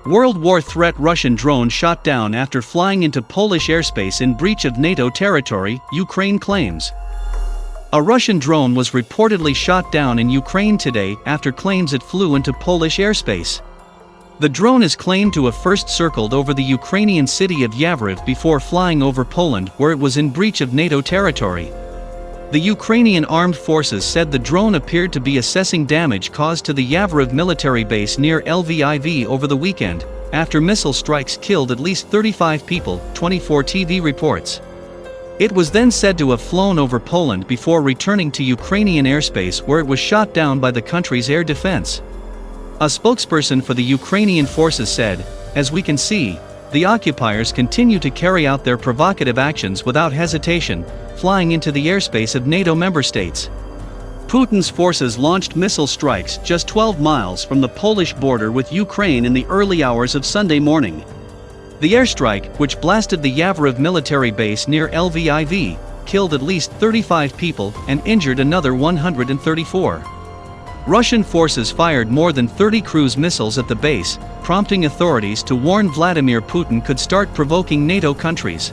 World War threat: Russian drone shot down after flying into Polish airspace in breach of NATO territory, Ukraine claims. A Russian drone was reportedly shot down in Ukraine today after claims it flew into Polish airspace. The drone is claimed to have first circled over the Ukrainian city of Yavoriv before flying over Poland, where it was in breach of NATO territory. The Ukrainian armed forces said the drone appeared to be assessing damage caused to the Yavoriv military base near Lviv over the weekend, after missile strikes killed at least 35 people, 24 TV reports. It was then said to have flown over Poland before returning to Ukrainian airspace, where it was shot down by the country's air defense. A spokesperson for the Ukrainian forces said, "As we can see, the occupiers continue to carry out their provocative actions without hesitation, flying into the airspace of NATO member states." Putin's forces launched missile strikes just 12 miles from the Polish border with Ukraine in the early hours of Sunday morning. The airstrike, which blasted the Yavoriv military base near Lviv, killed at least 35 people and injured another 134. Russian forces fired more than 30 cruise missiles at the base, prompting authorities to warn Vladimir Putin could start provoking NATO countries.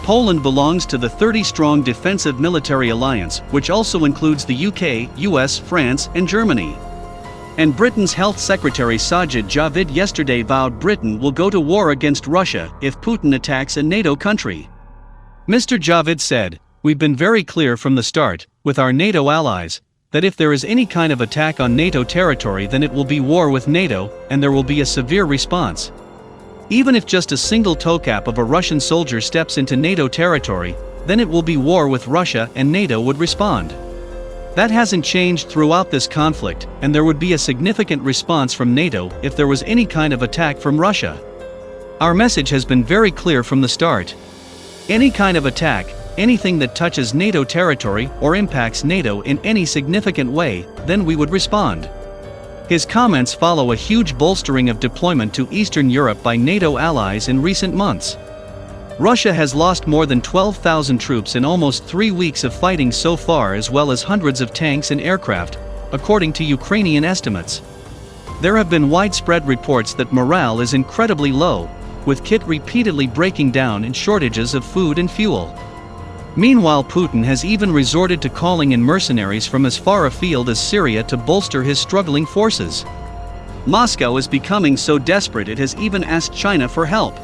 Poland belongs to the 30-strong defensive military alliance, which also includes the UK, US, France, and Germany. And Britain's Health Secretary Sajid Javid yesterday vowed Britain will go to war against Russia if Putin attacks a NATO country. Mr. Javid said, "We've been very clear from the start, with our NATO allies, that if there is any kind of attack on NATO territory, then it will be war with NATO, and there will be a severe response. Even if just a single toe-cap of a Russian soldier steps into NATO territory, then it will be war with Russia and NATO would respond. That hasn't changed throughout this conflict, and there would be a significant response from NATO if there was any kind of attack from Russia. Our message has been very clear from the start. Any kind of attack, anything that touches NATO territory or impacts NATO in any significant way, then we would respond." His comments follow a huge bolstering of deployment to Eastern Europe by NATO allies in recent months. Russia has lost more than 12,000 troops in almost 3 weeks of fighting so far, as well as hundreds of tanks and aircraft, according to Ukrainian estimates. There have been widespread reports that morale is incredibly low, with kit repeatedly breaking down and shortages of food and fuel. Meanwhile, Putin has even resorted to calling in mercenaries from as far afield as Syria to bolster his struggling forces. Moscow is becoming so desperate it has even asked China for help.